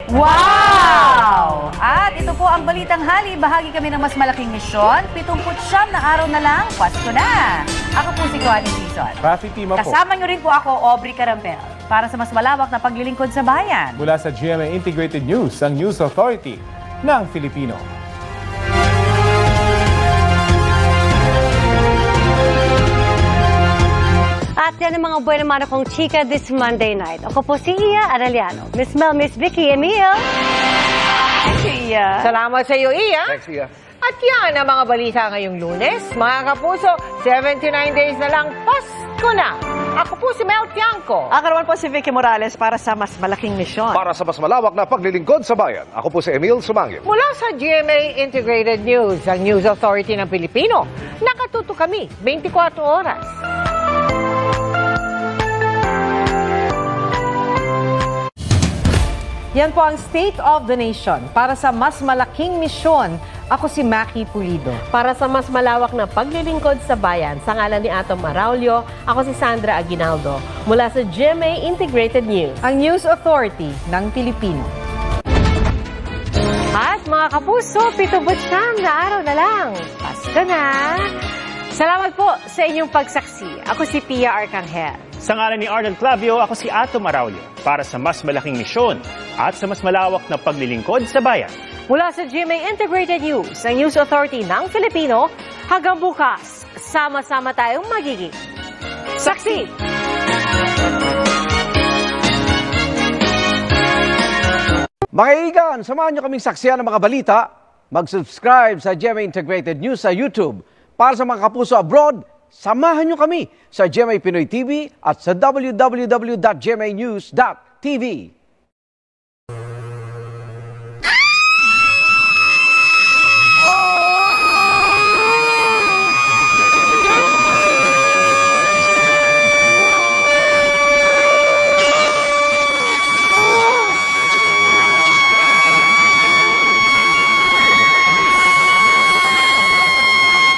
Wow! At ito po ang Balitang Hali. Bahagi kami ng mas malaking misyon. 79 na araw na lang, Pasko na. Ako po si Connie Season. Rafi Tima po. Kasama nyo rin po ako, Aubrey Carampel, para sa mas malawak na paglilingkod sa bayan. Mula sa GMA Integrated News, ang News Authority ng Filipino. At yan ang mga buwan naman akong chika this Monday night. Ako po si Iya Arellano. Miss Mel, Miss Vicky, Emil. Iya. Salamat sa iyo, Iya. Thanks, Iya. At yan ang mga balita ngayong Lunes. Mga kapuso, 79 days na lang, Pasko na. Ako po si Mel Tiangco. Ako naman po si Vicky Morales para sa mas malaking misyon. Para sa mas malawak na paglilingkod sa bayan, ako po si Emil Sumangit. Mula sa GMA Integrated News, ang News Authority ng Pilipino, nakatuto kami 24 oras. Yan po ang State of the Nation. Para sa mas malaking misyon, ako si Maki Pulido. Para sa mas malawak na paglilingkod sa bayan, sa ngalan ni Atom Maraulio, ako si Sandra Aguinaldo. Mula sa GMA Integrated News. Ang News Authority ng Pilipino. At mga kapuso, 79 na araw na lang. Pasko na. Salamat po sa inyong pagsaksi. Ako si Pia Arcangel. Sa ngalan ni Arnold Clavio, ako si Atom Maraulio para sa mas malaking misyon at sa mas malawak na paglilingkod sa bayan. Mula sa GMA Integrated News, ang News Authority ng Filipino, hanggang bukas, sama-sama tayong magiging saksi! Mga kaibigan, samahan niyo kaming saksiyan ng mga balita. Mag-subscribe sa GMA Integrated News sa YouTube. Para sa mga kapuso abroad, samahan niyo kami sa GMA Pinoy TV at sa www.gmanews.tv.